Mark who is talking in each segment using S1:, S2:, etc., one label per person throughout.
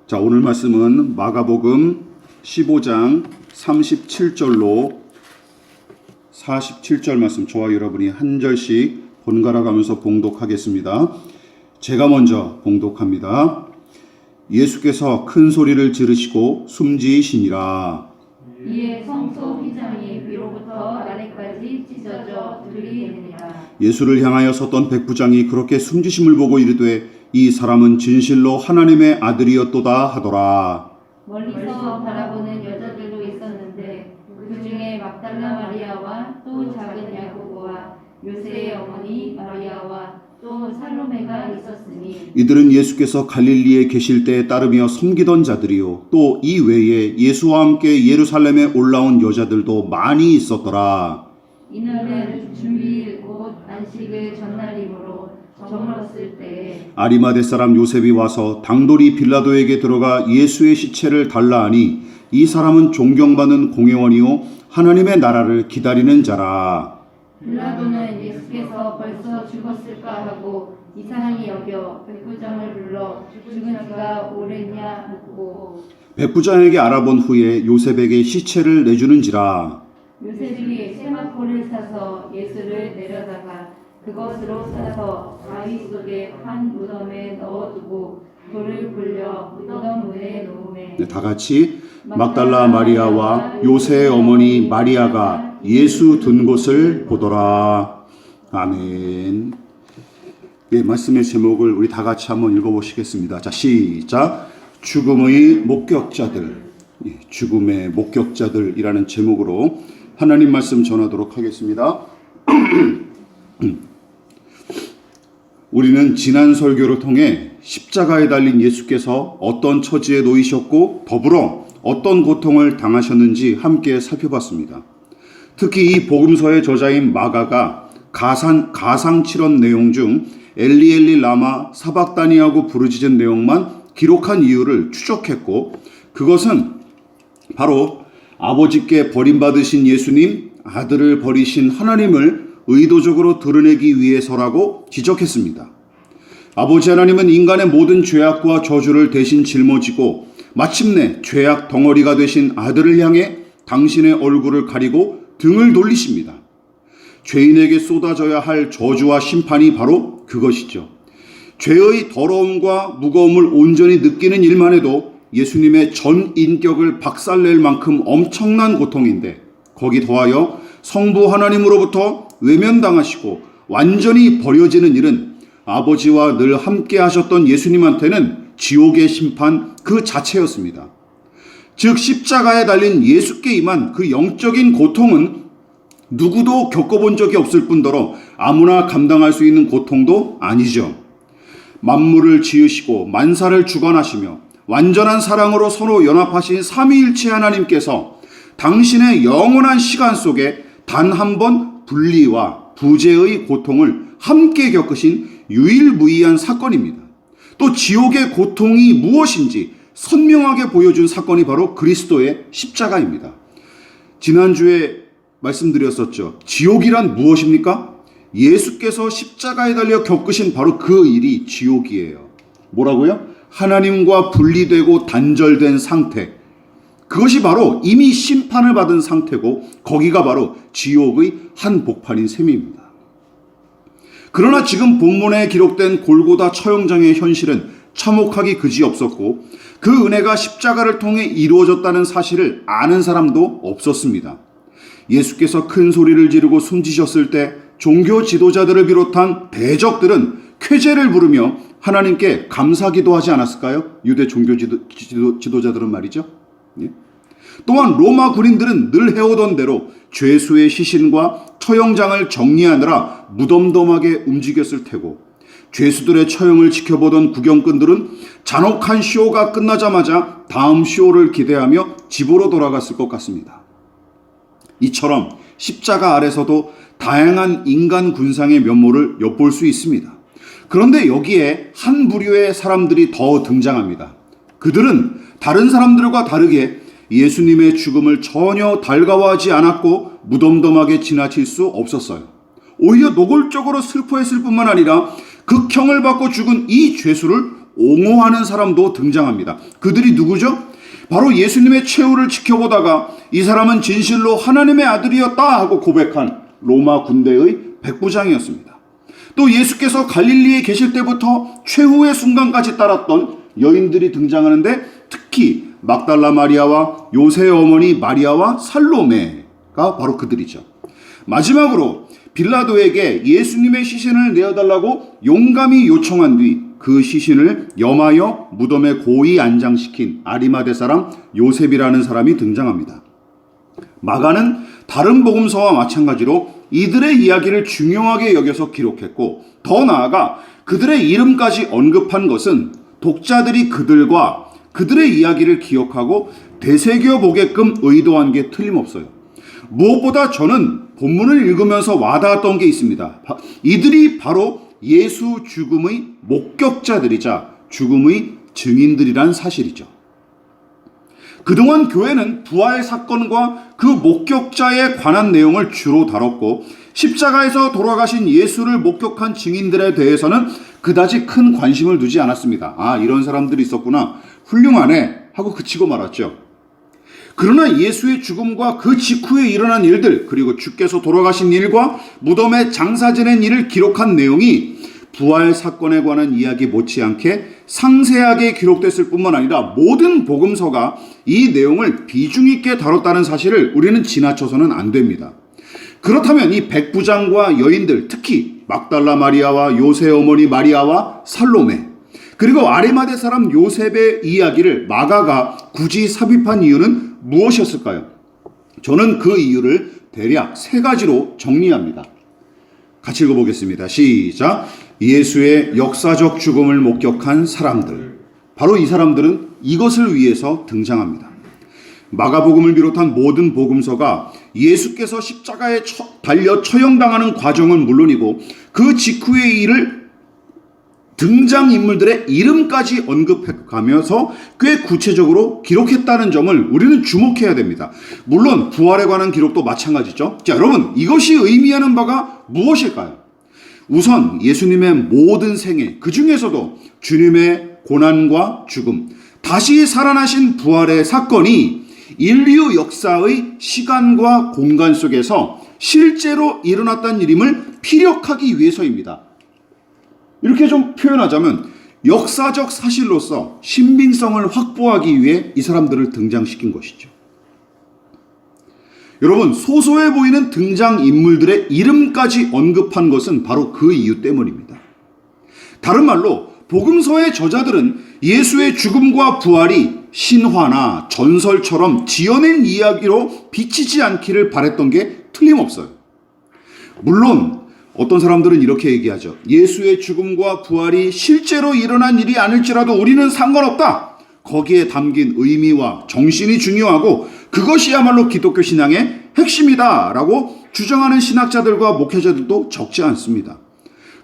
S1: 자, 오늘 말씀은 마가복음 15장 37절로 47절 말씀, 저와 여러분이 한 절씩 번갈아 가면서 봉독하겠습니다. 제가 먼저 봉독합니다. 예수께서 큰 소리를 지르시고 숨지으시니라.
S2: 이에 성소 휘장이 위로부터 아래까지 찢어져 들리니라.
S1: 예수를 향하여 섰던 백부장이 그렇게 숨지심을 보고 이르되 이 사람은 진실로 하나님의 아들이었도다 하더라.
S2: 멀리서 바라보는 여자들도 있었는데 그 중에 막달라 마리아와 또 작은 야고보와 요새의 어머니 마리아와 또 살로메가 있었으니
S1: 이들은 예수께서 갈릴리에 계실 때에 따르며 섬기던 자들이요 또 이 외에 예수와 함께 예루살렘에 올라온 여자들도 많이 있었더라.
S2: 이날은 주일 곧 안식일 전날이므로 저물었을 때에
S1: 아리마대 사람 요셉이 와서 당돌이 빌라도에게 들어가 예수의 시체를 달라 하니 이 사람은 존경받는 공회원이요 하나님의 나라를 기다리는 자라.
S2: 빌라도는 예수께서 벌써 죽었을까 하고 이상히 여겨 백부장을 불러 죽은 지가 오래냐 묻고
S1: 백부장에게 알아본 후에 요셉에게 시체를 내주는지라.
S2: 요셉이 세마포를 사서 예수를 내려다가 그것으로 싸서 바위 속에 한 무덤에 넣어두고 돌을 굴려 무덤 문에 놓음에
S1: 네, 다 같이 막달라 마리아와 요새의 어머니 마리아가 예수 둔 곳을 보더라. 아멘. 예, 말씀의 제목을 우리 다 같이 한번 읽어보시겠습니다. 자, 시작. 죽음의 목격자들, 죽음의 목격자들이라는 제목으로 하나님 말씀 전하도록 하겠습니다. 우리는 지난 설교를 통해 십자가에 달린 예수께서 어떤 처지에 놓이셨고 더불어 어떤 고통을 당하셨는지 함께 살펴봤습니다. 특히 이 복음서의 저자인 마가가 가상칠언 내용 중 엘리 라마 사박다니하고 부르짖은 내용만 기록한 이유를 추적했고 그것은 바로 아버지께 버림받으신 예수님, 아들을 버리신 하나님을 의도적으로 드러내기 위해서라고 지적했습니다. 아버지 하나님은 인간의 모든 죄악과 저주를 대신 짊어지고 마침내 죄악 덩어리가 되신 아들을 향해 당신의 얼굴을 가리고 등을 돌리십니다. 죄인에게 쏟아져야 할 저주와 심판이 바로 그것이죠. 죄의 더러움과 무거움을 온전히 느끼는 일만 해도 예수님의 전 인격을 박살낼 만큼 엄청난 고통인데 거기 더하여 성부 하나님으로부터 외면당하시고 완전히 버려지는 일은 아버지와 늘 함께 하셨던 예수님한테는 지옥의 심판 그 자체였습니다. 즉 십자가에 달린 예수께 임한 그 영적인 고통은 누구도 겪어본 적이 없을 뿐더러 아무나 감당할 수 있는 고통도 아니죠. 만물을 지으시고 만사를 주관하시며 완전한 사랑으로 서로 연합하신 삼위일체 하나님께서 당신의 영원한 시간 속에 단 한 번 분리와 부재의 고통을 함께 겪으신 유일무이한 사건입니다. 또 지옥의 고통이 무엇인지 선명하게 보여준 사건이 바로 그리스도의 십자가입니다. 지난주에 말씀드렸었죠. 지옥이란 무엇입니까? 예수께서 십자가에 달려 겪으신 바로 그 일이 지옥이에요. 뭐라고요? 하나님과 분리되고 단절된 상태. 그것이 바로 이미 심판을 받은 상태고 거기가 바로 지옥의 한복판인 셈입니다. 그러나 지금 본문에 기록된 골고다 처형장의 현실은 참혹하기 그지없었고 그 은혜가 십자가를 통해 이루어졌다는 사실을 아는 사람도 없었습니다. 예수께서 큰 소리를 지르고 숨지셨을 때 종교 지도자들을 비롯한 대적들은 쾌제를 부르며 하나님께 감사기도하지 않았을까요? 유대 종교 지도자들은 말이죠. 예? 또한 로마 군인들은 늘 해오던 대로 죄수의 시신과 처형장을 정리하느라 무덤덤하게 움직였을 테고 죄수들의 처형을 지켜보던 구경꾼들은 잔혹한 쇼가 끝나자마자 다음 쇼를 기대하며 집으로 돌아갔을 것 같습니다. 이처럼 십자가 아래서도 다양한 인간 군상의 면모를 엿볼 수 있습니다. 그런데 여기에 한 부류의 사람들이 더 등장합니다. 그들은 다른 사람들과 다르게 예수님의 죽음을 전혀 달가워하지 않았고 무덤덤하게 지나칠 수 없었어요. 오히려 노골적으로 슬퍼했을 뿐만 아니라 극형을 받고 죽은 이 죄수를 옹호하는 사람도 등장합니다. 그들이 누구죠? 바로 예수님의 최후를 지켜보다가 이 사람은 진실로 하나님의 아들이었다 하고 고백한 로마 군대의 백부장이었습니다. 또 예수께서 갈릴리에 계실 때부터 최후의 순간까지 따랐던 여인들이 등장하는데 특히 막달라 마리아와 요새의 어머니 마리아와 살로메가 바로 그들이죠. 마지막으로 빌라도에게 예수님의 시신을 내어달라고 용감히 요청한 뒤 그 시신을 염하여 무덤에 고이 안장시킨 아리마대 사람 요셉이라는 사람이 등장합니다. 마가는 다른 복음서와 마찬가지로 이들의 이야기를 중요하게 여겨서 기록했고 더 나아가 그들의 이름까지 언급한 것은 독자들이 그들과 그들의 이야기를 기억하고 되새겨보게끔 의도한 게 틀림없어요. 무엇보다 저는 본문을 읽으면서 와닿았던 게 있습니다. 이들이 바로 예수 죽음의 목격자들이자 죽음의 증인들이란 사실이죠. 그동안 교회는 부활 사건과 그 목격자에 관한 내용을 주로 다뤘고 십자가에서 돌아가신 예수를 목격한 증인들에 대해서는 그다지 큰 관심을 두지 않았습니다. 아, 이런 사람들이 있었구나, 훌륭하네 하고 그치고 말았죠. 그러나 예수의 죽음과 그 직후에 일어난 일들, 그리고 주께서 돌아가신 일과 무덤에 장사 지낸 일을 기록한 내용이 부활 사건에 관한 이야기 못지않게 상세하게 기록됐을 뿐만 아니라 모든 복음서가 이 내용을 비중 있게 다뤘다는 사실을 우리는 지나쳐서는 안 됩니다. 그렇다면 이 백부장과 여인들, 특히 막달라 마리아와 요새 어머니 마리아와 살로메, 그리고 아리마대 사람 요셉의 이야기를 마가가 굳이 삽입한 이유는 무엇이었을까요? 저는 그 이유를 대략 3가지로 정리합니다. 같이 읽어보겠습니다. 시작. 예수의 역사적 죽음을 목격한 사람들. 바로 이 사람들은 이것을 위해서 등장합니다. 마가복음을 비롯한 모든 복음서가 예수께서 십자가에 달려 처형당하는 과정은 물론이고 그 직후의 일을 등장인물들의 이름까지 언급해가면서 꽤 구체적으로 기록했다는 점을 우리는 주목해야 됩니다. 물론 부활에 관한 기록도 마찬가지죠. 자, 여러분, 이것이 의미하는 바가 무엇일까요? 우선 예수님의 모든 생애, 그 중에서도 주님의 고난과 죽음, 다시 살아나신 부활의 사건이 인류 역사의 시간과 공간 속에서 실제로 일어났다는 일임을 피력하기 위해서입니다. 이렇게 좀 표현하자면 역사적 사실로서 신빙성을 확보하기 위해 이 사람들을 등장시킨 것이죠. 여러분, 소소해 보이는 등장인물들의 이름까지 언급한 것은 바로 그 이유 때문입니다. 다른 말로 복음서의 저자들은 예수의 죽음과 부활이 신화나 전설처럼 지어낸 이야기로 비치지 않기를 바랬던 게 틀림없어요. 물론 어떤 사람들은 이렇게 얘기하죠. 예수의 죽음과 부활이 실제로 일어난 일이 아닐지라도 우리는 상관없다. 거기에 담긴 의미와 정신이 중요하고 그것이야말로 기독교 신앙의 핵심이다 라고 주장하는 신학자들과 목회자들도 적지 않습니다.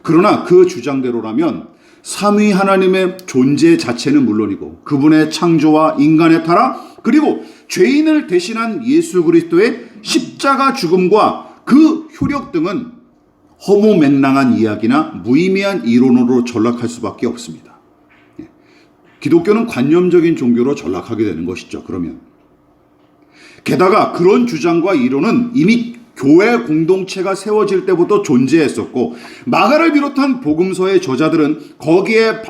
S1: 그러나 그 주장대로라면 삼위 하나님의 존재 자체는 물론이고 그분의 창조와 인간의 타락, 그리고 죄인을 대신한 예수 그리스도의 십자가 죽음과 그 효력 등은 허무맹랑한 이야기나 무의미한 이론으로 전락할 수밖에 없습니다. 기독교는 관념적인 종교로 전락하게 되는 것이죠. 그러면 게다가 그런 주장과 이론은 이미 교회 공동체가 세워질 때부터 존재했었고 마가를 비롯한 복음서의 저자들은 거기에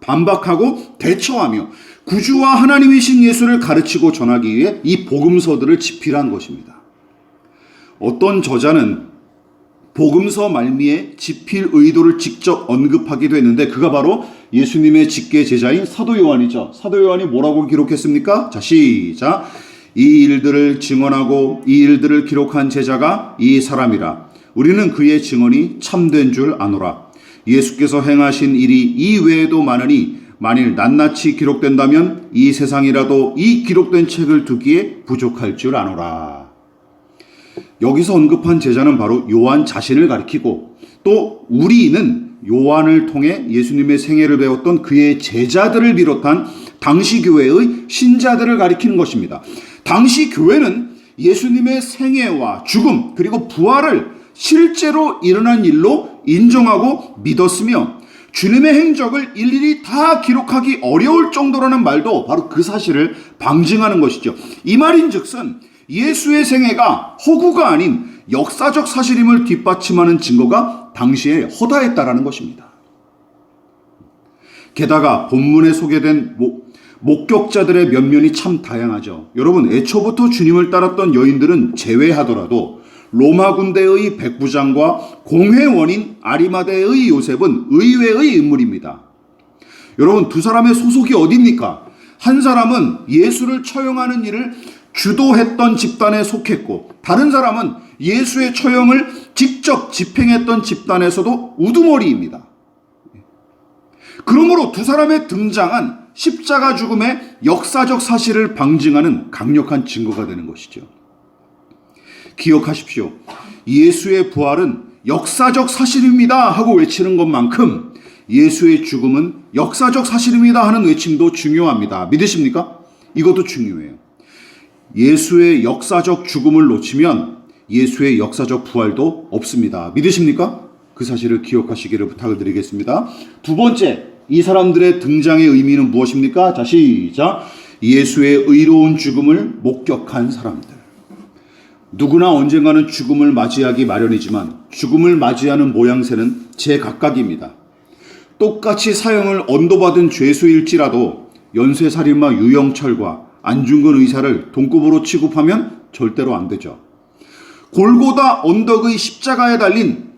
S1: 반박하고 대처하며 구주와 하나님이신 예수를 가르치고 전하기 위해 이 복음서들을 집필한 것입니다. 어떤 저자는 복음서 말미에 집필 의도를 직접 언급하기도 했는데 그가 바로 예수님의 직계 제자인 사도 요한이죠. 사도 요한이 뭐라고 기록했습니까? 자, 시작. 이 일들을 증언하고 이 일들을 기록한 제자가 이 사람이라. 우리는 그의 증언이 참된 줄 아노라. 예수께서 행하신 일이 이 외에도 많으니 만일 낱낱이 기록된다면 이 세상이라도 이 기록된 책을 두기에 부족할 줄 아노라. 여기서 언급한 제자는 바로 요한 자신을 가리키고 또 우리는 요한을 통해 예수님의 생애를 배웠던 그의 제자들을 비롯한 당시 교회의 신자들을 가리키는 것입니다. 당시 교회는 예수님의 생애와 죽음 그리고 부활을 실제로 일어난 일로 인정하고 믿었으며 주님의 행적을 일일이 다 기록하기 어려울 정도라는 말도 바로 그 사실을 방증하는 것이죠. 이 말인즉슨 예수의 생애가 허구가 아닌 역사적 사실임을 뒷받침하는 증거가 당시에 허다했다라는 것입니다. 게다가 본문에 소개된 목격자들의 면면이 참 다양하죠. 여러분, 애초부터 주님을 따랐던 여인들은 제외하더라도 로마 군대의 백부장과 공회원인 아리마대의 요셉은 의외의 인물입니다. 여러분, 두 사람의 소속이 어디입니까? 한 사람은 예수를 처형하는 일을 주도했던 집단에 속했고, 다른 사람은 예수의 처형을 직접 집행했던 집단에서도 우두머리입니다. 그러므로 두 사람의 등장은 십자가 죽음의 역사적 사실을 방증하는 강력한 증거가 되는 것이죠. 기억하십시오. 예수의 부활은 역사적 사실입니다 하고 외치는 것만큼 예수의 죽음은 역사적 사실입니다 하는 외침도 중요합니다. 믿으십니까? 이것도 중요해요. 예수의 역사적 죽음을 놓치면 예수의 역사적 부활도 없습니다. 믿으십니까? 그 사실을 기억하시기를 부탁을 드리겠습니다. 두 번째, 이 사람들의 등장의 의미는 무엇입니까? 자, 시작. 예수의 의로운 죽음을 목격한 사람들. 누구나 언젠가는 죽음을 맞이하기 마련이지만 죽음을 맞이하는 모양새는 제각각입니다. 똑같이 사형을 언도받은 죄수일지라도 연쇄살인마 유영철과 안중근 의사를 동급으로 취급하면 절대로 안 되죠. 골고다 언덕의 십자가에 달린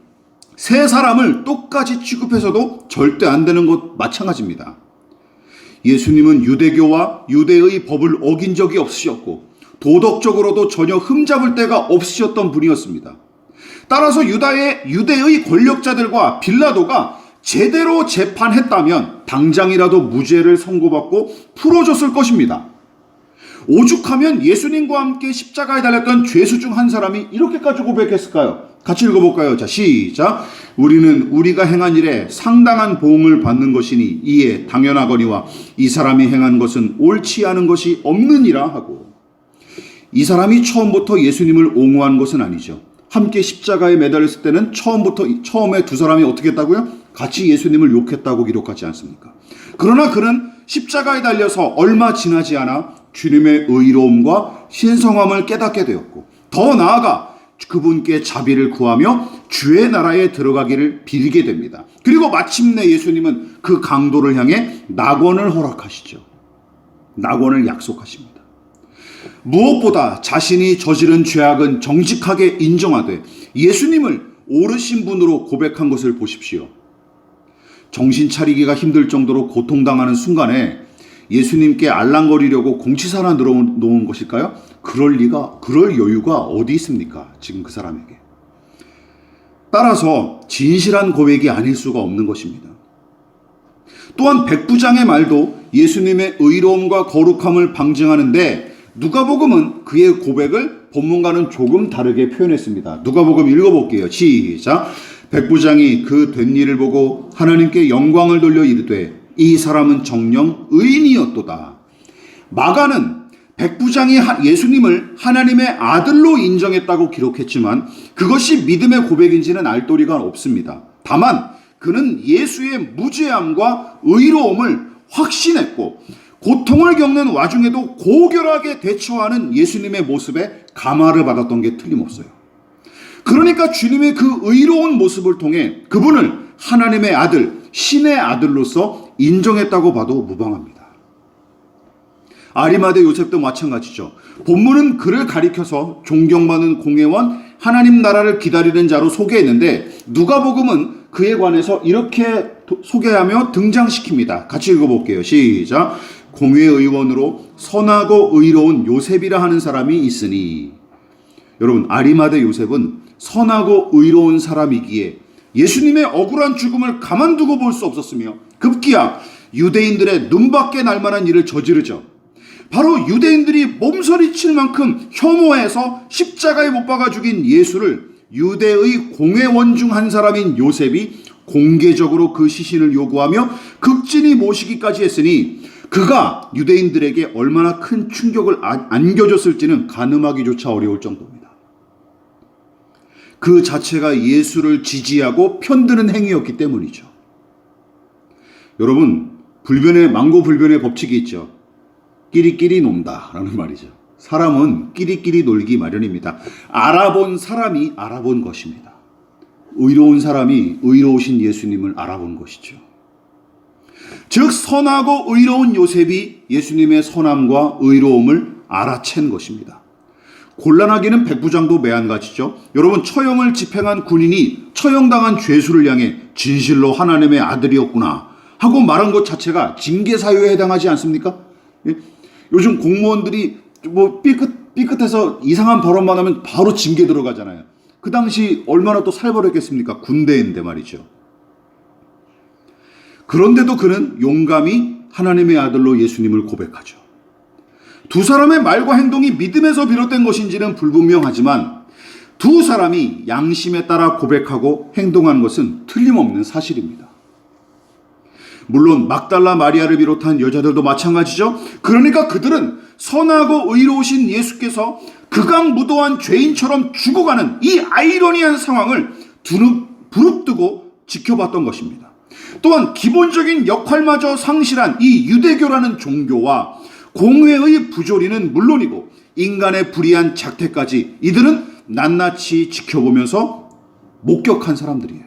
S1: 세 사람을 똑같이 취급해서도 절대 안 되는 것 마찬가지입니다. 예수님은 유대교와 유대의 법을 어긴 적이 없으셨고 도덕적으로도 전혀 흠잡을 데가 없으셨던 분이었습니다. 따라서 유대의 권력자들과 빌라도가 제대로 재판했다면 당장이라도 무죄를 선고받고 풀어줬을 것입니다. 오죽하면 예수님과 함께 십자가에 달렸던 죄수 중 한 사람이 이렇게까지 고백했을까요? 같이 읽어볼까요? 자, 시작. 우리는 우리가 행한 일에 상당한 보응을 받는 것이니 이에 당연하거니와 이 사람이 행한 것은 옳지 않은 것이 없느니라 하고, 이 사람이 처음부터 예수님을 옹호한 것은 아니죠. 함께 십자가에 매달렸을 때는 처음에 두 사람이 어떻게 했다고요? 같이 예수님을 욕했다고 기록하지 않습니까? 그러나 그는 십자가에 달려서 얼마 지나지 않아 주님의 의로움과 신성함을 깨닫게 되었고, 더 나아가 그분께 자비를 구하며 주의 나라에 들어가기를 빌게 됩니다. 그리고 마침내 예수님은 그 강도를 향해 낙원을 허락하시죠. 낙원을 약속하십니다. 무엇보다 자신이 저지른 죄악은 정직하게 인정하되 예수님을 옳으신 분으로 고백한 것을 보십시오. 정신 차리기가 힘들 정도로 고통당하는 순간에 예수님께 알랑거리려고 공치사나 놓은 것일까요? 그럴 여유가 어디 있습니까? 지금 그 사람에게. 따라서 진실한 고백이 아닐 수가 없는 것입니다. 또한 백부장의 말도 예수님의 의로움과 거룩함을 방증하는데 누가복음은 그의 고백을 본문과는 조금 다르게 표현했습니다. 누가복음 읽어볼게요. 시작. 백부장이 그 된 일을 보고 하나님께 영광을 돌려 이르되 이 사람은 정녕 의인이었도다. 마가는 백부장이 예수님을 하나님의 아들로 인정했다고 기록했지만 그것이 믿음의 고백인지는 알 도리가 없습니다. 다만 그는 예수의 무죄함과 의로움을 확신했고 고통을 겪는 와중에도 고결하게 대처하는 예수님의 모습에 감화를 받았던 게 틀림없어요. 그러니까 주님의 그 의로운 모습을 통해 그분을 하나님의 아들, 신의 아들로서 인정했다고 봐도 무방합니다. 아리마대 요셉도 마찬가지죠. 본문은 그를 가리켜서 존경받는 공회원, 하나님 나라를 기다리는 자로 소개했는데 누가복음은 그에 관해서 이렇게 소개하며 등장시킵니다. 같이 읽어볼게요. 시작. 공회의원으로 선하고 의로운 요셉이라 하는 사람이 있으니. 여러분, 아리마대 요셉은 선하고 의로운 사람이기에 예수님의 억울한 죽음을 가만두고 볼 수 없었으며 급기야 유대인들의 눈밖에 날 만한 일을 저지르죠. 바로 유대인들이 몸서리칠 만큼 혐오해서 십자가에 못 박아 죽인 예수를 유대의 공회원 중 한 사람인 요셉이 공개적으로 그 시신을 요구하며 극진히 모시기까지 했으니 그가 유대인들에게 얼마나 큰 충격을 안겨줬을지는 가늠하기조차 어려울 정도입니다. 그 자체가 예수를 지지하고 편드는 행위였기 때문이죠. 여러분, 망고 불변의 법칙이 있죠. 끼리끼리 논다라는 말이죠. 사람은 끼리끼리 놀기 마련입니다. 알아본 사람이 알아본 것입니다. 의로운 사람이 의로우신 예수님을 알아본 것이죠. 즉 선하고 의로운 요셉이 예수님의 선함과 의로움을 알아챈 것입니다. 곤란하기는 백부장도 매한가지죠. 여러분, 처형을 집행한 군인이 처형당한 죄수를 향해 진실로 하나님의 아들이었구나 하고 말한 것 자체가 징계사유에 해당하지 않습니까? 예? 요즘 공무원들이 뭐 삐끗해서 이상한 발언만 하면 바로 징계 들어가잖아요. 그 당시 얼마나 또 살벌했겠습니까? 군대인데 말이죠. 그런데도 그는 용감히 하나님의 아들로 예수님을 고백하죠. 두 사람의 말과 행동이 믿음에서 비롯된 것인지는 불분명하지만 두 사람이 양심에 따라 고백하고 행동한 것은 틀림없는 사실입니다. 물론 막달라 마리아를 비롯한 여자들도 마찬가지죠. 그러니까 그들은 선하고 의로우신 예수께서 극악무도한 죄인처럼 죽어가는 이 아이러니한 상황을 부릅뜨고 지켜봤던 것입니다. 또한 기본적인 역할마저 상실한 이 유대교라는 종교와 공회의 부조리는 물론이고 인간의 불의한 작태까지 이들은 낱낱이 지켜보면서 목격한 사람들이에요.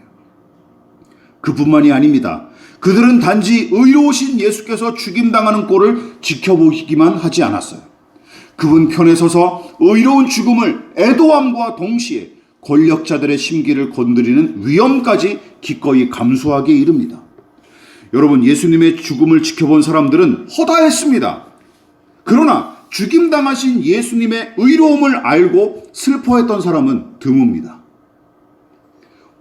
S1: 그뿐만이 아닙니다. 그들은 단지 의로우신 예수께서 죽임당하는 꼴을 지켜보기만 하지 않았어요. 그분 편에 서서 의로운 죽음을 애도함과 동시에 권력자들의 심기를 건드리는 위험까지 기꺼이 감수하기에 이릅니다. 여러분, 예수님의 죽음을 지켜본 사람들은 허다했습니다. 그러나 죽임당하신 예수님의 의로움을 알고 슬퍼했던 사람은 드뭅니다.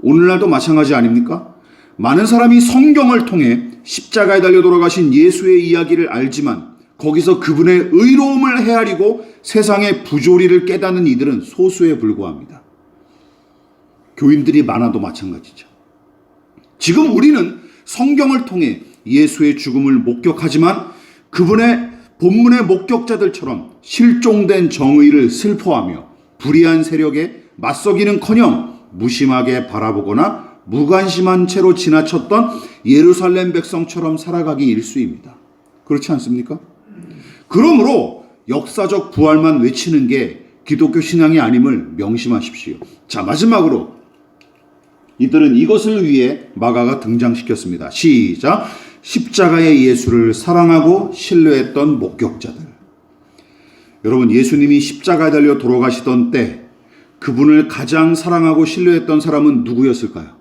S1: 오늘날도 마찬가지 아닙니까? 많은 사람이 성경을 통해 십자가에 달려 돌아가신 예수의 이야기를 알지만 거기서 그분의 의로움을 헤아리고 세상의 부조리를 깨닫는 이들은 소수에 불과합니다. 교인들이 많아도 마찬가지죠. 지금 우리는 성경을 통해 예수의 죽음을 목격하지만 그분의 본문의 목격자들처럼 실종된 정의를 슬퍼하며 불의한 세력에 맞서기는커녕 무심하게 바라보거나 무관심한 채로 지나쳤던 예루살렘 백성처럼 살아가기 일쑤입니다. 그렇지 않습니까? 그러므로 역사적 부활만 외치는 게 기독교 신앙이 아님을 명심하십시오. 자, 마지막으로 이들은 이것을 위해 마가가 등장시켰습니다. 시작! 십자가의 예수를 사랑하고 신뢰했던 목격자들. 여러분, 예수님이 십자가에 달려 돌아가시던 때 그분을 가장 사랑하고 신뢰했던 사람은 누구였을까요?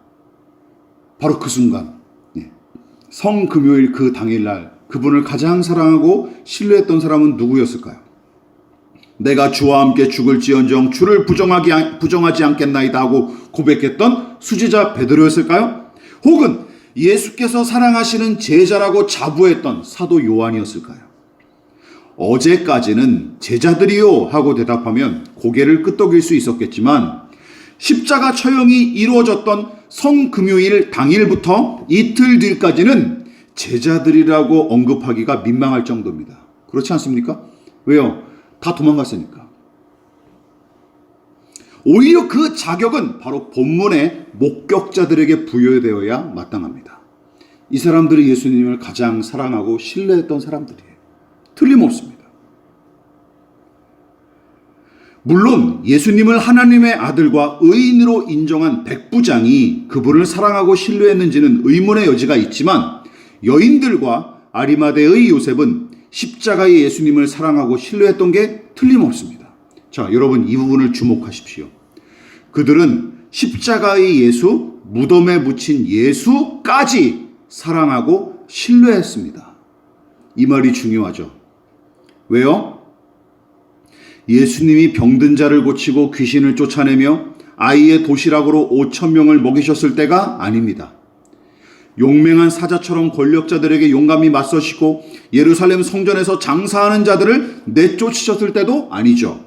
S1: 바로 그 순간, 성금요일 그 당일날 그분을 가장 사랑하고 신뢰했던 사람은 누구였을까요? 내가 주와 함께 죽을지언정 주를 부정하지 않겠나이다 하고 고백했던 수제자 베드로였을까요? 혹은 예수께서 사랑하시는 제자라고 자부했던 사도 요한이었을까요? 어제까지는 제자들이요 하고 대답하면 고개를 끄덕일 수 있었겠지만 십자가 처형이 이루어졌던 성금요일 당일부터 이틀 뒤까지는 제자들이라고 언급하기가 민망할 정도입니다. 그렇지 않습니까? 왜요? 다 도망갔으니까. 오히려 그 자격은 바로 본문의 목격자들에게 부여되어야 마땅합니다. 이 사람들이 예수님을 가장 사랑하고 신뢰했던 사람들이에요. 틀림없습니다. 물론 예수님을 하나님의 아들과 의인으로 인정한 백부장이 그분을 사랑하고 신뢰했는지는 의문의 여지가 있지만 여인들과 아리마대의 요셉은 십자가의 예수님을 사랑하고 신뢰했던 게 틀림없습니다. 자, 여러분 이 부분을 주목하십시오. 그들은 십자가의 예수, 무덤에 묻힌 예수까지 사랑하고 신뢰했습니다. 이 말이 중요하죠. 왜요? 예수님이 병든 자를 고치고 귀신을 쫓아내며 아이의 도시락으로 5,000명을 먹이셨을 때가 아닙니다. 용맹한 사자처럼 권력자들에게 용감히 맞서시고 예루살렘 성전에서 장사하는 자들을 내쫓으셨을 때도 아니죠.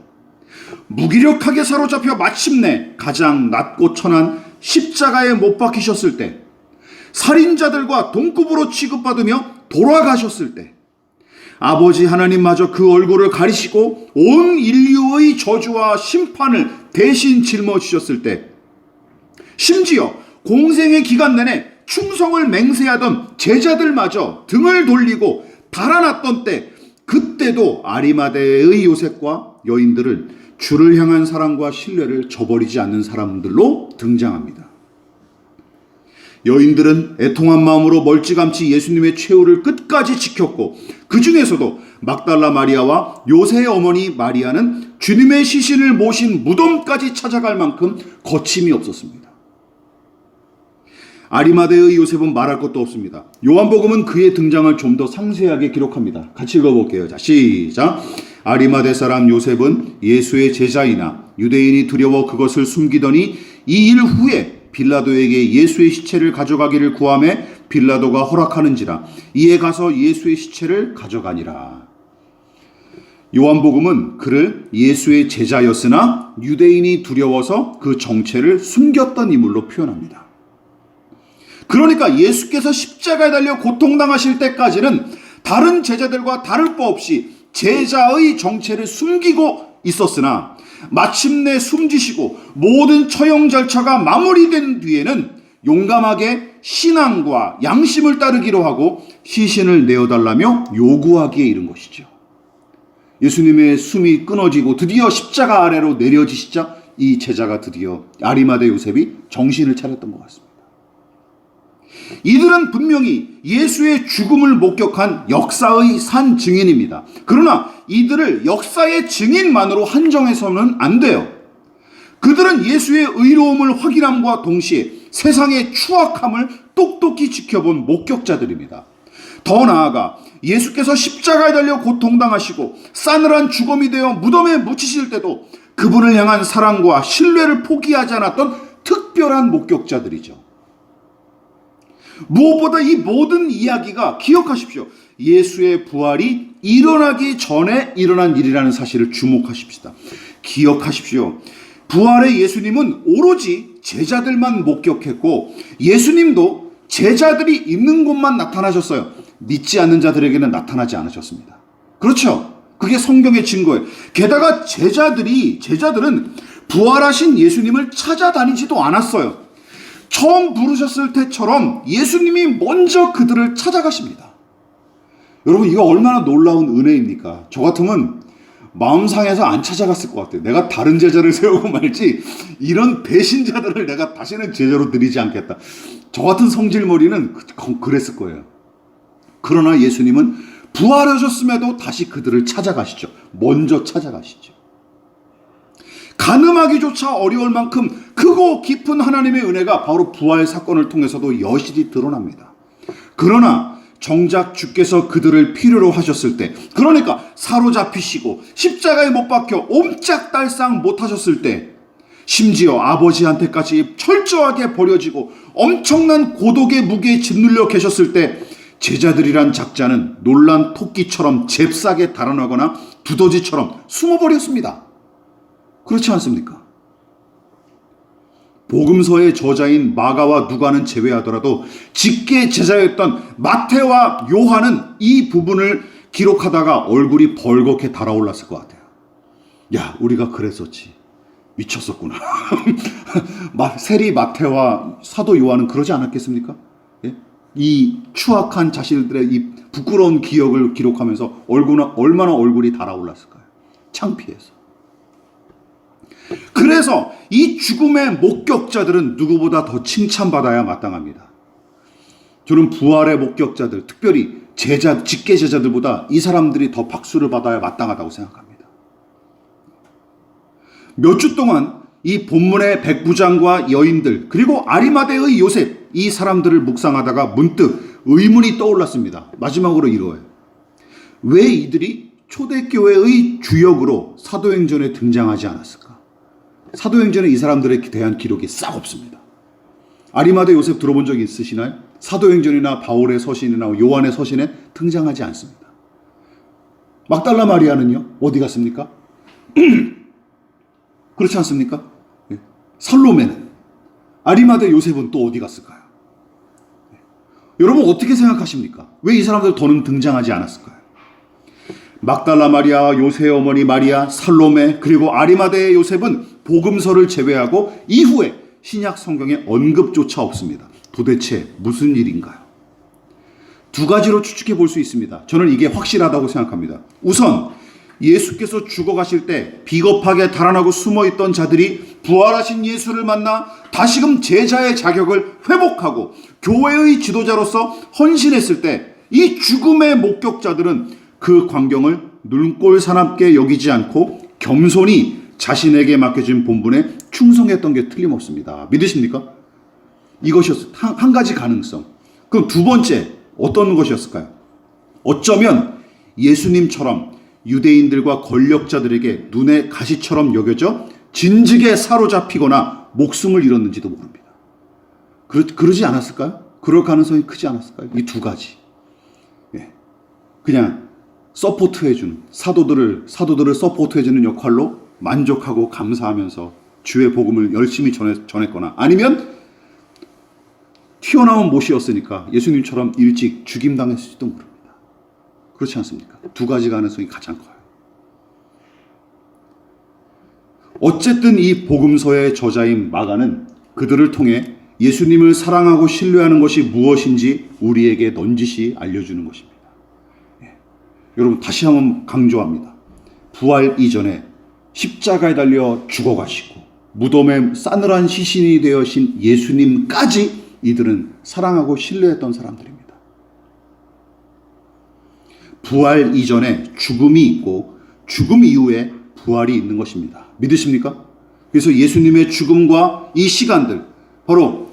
S1: 무기력하게 사로잡혀 마침내 가장 낮고 천한 십자가에 못 박히셨을 때, 살인자들과 동급으로 취급받으며 돌아가셨을 때, 아버지 하나님마저 그 얼굴을 가리시고 온 인류의 저주와 심판을 대신 짊어지셨을 때, 심지어 공생의 기간 내내 충성을 맹세하던 제자들마저 등을 돌리고 달아났던 때, 그때도 아리마대의 요셉과 여인들은 주를 향한 사랑과 신뢰를 저버리지 않는 사람들로 등장합니다. 여인들은 애통한 마음으로 멀찌감치 예수님의 최후를 끝까지 지켰고, 그 중에서도 막달라 마리아와 요새의 어머니 마리아는 주님의 시신을 모신 무덤까지 찾아갈 만큼 거침이 없었습니다. 아리마대의 요셉은 말할 것도 없습니다. 요한복음은 그의 등장을 좀 더 상세하게 기록합니다. 같이 읽어볼게요. 자, 시작. 아리마대 사람 요셉은 예수의 제자이나 유대인이 두려워 그것을 숨기더니 이 일 후에 빌라도에게 예수의 시체를 가져가기를 구하매 빌라도가 허락하는지라 이에 가서 예수의 시체를 가져가니라. 요한복음은 그를 예수의 제자였으나 유대인이 두려워서 그 정체를 숨겼던 인물로 표현합니다. 그러니까 예수께서 십자가에 달려 고통당하실 때까지는 다른 제자들과 다를 바 없이 제자의 정체를 숨기고 있었으나 마침내 숨지시고 모든 처형 절차가 마무리된 뒤에는 용감하게 신앙과 양심을 따르기로 하고 시신을 내어달라며 요구하기에 이른 것이죠. 예수님의 숨이 끊어지고 드디어 십자가 아래로 내려지시자 이 제자가 드디어 아리마대 요셉이 정신을 차렸던 것 같습니다. 이들은 분명히 예수의 죽음을 목격한 역사의 산 증인입니다. 그러나 이들을 역사의 증인만으로 한정해서는 안 돼요. 그들은 예수의 의로움을 확인함과 동시에 세상의 추악함을 똑똑히 지켜본 목격자들입니다. 더 나아가 예수께서 십자가에 달려 고통당하시고 싸늘한 죽음이 되어 무덤에 묻히실 때도 그분을 향한 사랑과 신뢰를 포기하지 않았던 특별한 목격자들이죠. 무엇보다 이 모든 이야기가, 기억하십시오, 예수의 부활이 일어나기 전에 일어난 일이라는 사실을 주목하십시다. 기억하십시오. 부활의 예수님은 오로지 제자들만 목격했고 예수님도 제자들이 있는 곳만 나타나셨어요. 믿지 않는 자들에게는 나타나지 않으셨습니다. 그렇죠? 그게 성경의 증거예요. 게다가 제자들은 부활하신 예수님을 찾아다니지도 않았어요. 처음 부르셨을 때처럼 예수님이 먼저 그들을 찾아가십니다. 여러분, 이거 얼마나 놀라운 은혜입니까? 저 같으면 마음 상해서 안 찾아갔을 것 같아요. 내가 다른 제자를 세우고 말지 이런 배신자들을 내가 다시는 제자로 들이지 않겠다. 저 같은 성질머리는 그랬을 거예요. 그러나 예수님은 부활하셨음에도 다시 그들을 찾아가시죠. 먼저 찾아가시죠. 가늠하기조차 어려울 만큼 크고 깊은 하나님의 은혜가 바로 부활 사건을 통해서도 여실히 드러납니다. 그러나 정작 주께서 그들을 필요로 하셨을 때, 그러니까 사로잡히시고 십자가에 못 박혀 옴짝달싹 못하셨을 때, 심지어 아버지한테까지 철저하게 버려지고 엄청난 고독의 무게에 짓눌려 계셨을 때 제자들이란 작자는 놀란 토끼처럼 잽싸게 달아나거나 두더지처럼 숨어버렸습니다. 그렇지 않습니까? 복음서의 저자인 마가와 누가는 제외하더라도 직계 제자였던 마태와 요한은 이 부분을 기록하다가 얼굴이 벌겋게 달아올랐을 것 같아요. 야, 우리가 그랬었지. 미쳤었구나. 세리 마태와 사도 요한은 그러지 않았겠습니까? 예? 이 추악한 자신들의 이 부끄러운 기억을 기록하면서 얼마나 얼굴이 달아올랐을까요? 창피해서. 그래서 이 죽음의 목격자들은 누구보다 더 칭찬받아야 마땅합니다. 저는 부활의 목격자들, 특별히 직계 제자들보다 이 사람들이 더 박수를 받아야 마땅하다고 생각합니다. 몇 주 동안 이 본문의 백부장과 여인들, 그리고 아리마대의 요셉, 이 사람들을 묵상하다가 문득 의문이 떠올랐습니다. 마지막으로 이거예요. 왜 이들이 초대교회의 주역으로 사도행전에 등장하지 않았을까? 사도행전에 이 사람들에 대한 기록이 싹 없습니다. 아리마대 요셉 들어본 적 있으시나요? 사도행전이나 바울의 서신이나 요한의 서신에 등장하지 않습니다. 막달라 마리아는요? 어디 갔습니까? 그렇지 않습니까? 살로메는, 아리마대 요셉은 또 어디 갔을까요? 여러분 어떻게 생각하십니까? 왜 이 사람들 더는 등장하지 않았을까요? 막달라 마리아와 요셉의 어머니 마리아, 살로메, 그리고 아리마대의 요셉은 복음서를 제외하고 이후에 신약 성경에 언급조차 없습니다. 도대체 무슨 일인가요? 두 가지로 추측해 볼 수 있습니다. 저는 이게 확실하다고 생각합니다. 우선 예수께서 죽어가실 때 비겁하게 달아나고 숨어있던 자들이 부활하신 예수를 만나 다시금 제자의 자격을 회복하고 교회의 지도자로서 헌신했을 때 이 죽음의 목격자들은 그 광경을 눈꼴 사납게 여기지 않고 겸손히 자신에게 맡겨진 본분에 충성했던 게 틀림없습니다. 믿으십니까? 이것이었어요. 한 가지 가능성. 그럼 두 번째 어떤 것이었을까요? 어쩌면 예수님처럼 유대인들과 권력자들에게 눈에 가시처럼 여겨져 진즉에 사로잡히거나 목숨을 잃었는지도 모릅니다. 그러지 않았을까요? 그럴 가능성이 크지 않았을까요? 이 두 가지. 그냥 서포트해주는 사도들을 서포트해주는 역할로 만족하고 감사하면서 주의 복음을 열심히 전했거나 아니면 튀어나온 못이었으니까 예수님처럼 일찍 죽임당했을지도 모릅니다. 그렇지 않습니까? 두 가지 가능성이 가장 커요. 어쨌든 이 복음서의 저자인 마가는 그들을 통해 예수님을 사랑하고 신뢰하는 것이 무엇인지 우리에게 넌지시 알려주는 것입니다. 여러분 다시 한번 강조합니다. 부활 이전에 십자가에 달려 죽어가시고 무덤에 싸늘한 시신이 되어신 예수님까지 이들은 사랑하고 신뢰했던 사람들입니다. 부활 이전에 죽음이 있고 죽음 이후에 부활이 있는 것입니다. 믿으십니까? 그래서 예수님의 죽음과 이 시간들, 바로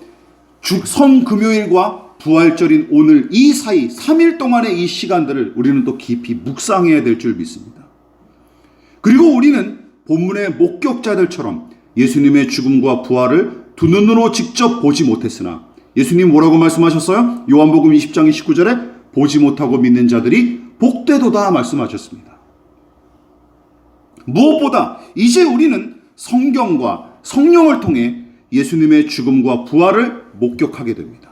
S1: 성금요일과 부활절인 오늘 이 사이 3일 동안의 이 시간들을 우리는 또 깊이 묵상해야 될 줄 믿습니다. 그리고 우리는 본문의 목격자들처럼 예수님의 죽음과 부활을 두 눈으로 직접 보지 못했으나 예수님 뭐라고 말씀하셨어요? 요한복음 20장 29절에 보지 못하고 믿는 자들이 복되도다 말씀하셨습니다. 무엇보다 이제 우리는 성경과 성령을 통해 예수님의 죽음과 부활을 목격하게 됩니다.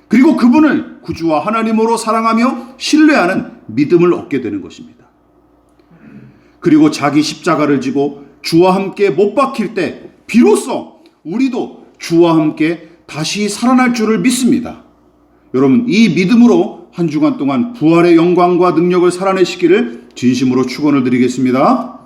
S1: 그리고 그분을 구주와 하나님으로 사랑하며 신뢰하는 믿음을 얻게 되는 것입니다. 그리고 자기 십자가를 지고 주와 함께 못 박힐 때 비로소 우리도 주와 함께 다시 살아날 줄을 믿습니다. 여러분 이 믿음으로 한 주간 동안 부활의 영광과 능력을 살아내시기를 진심으로 축원을 드리겠습니다.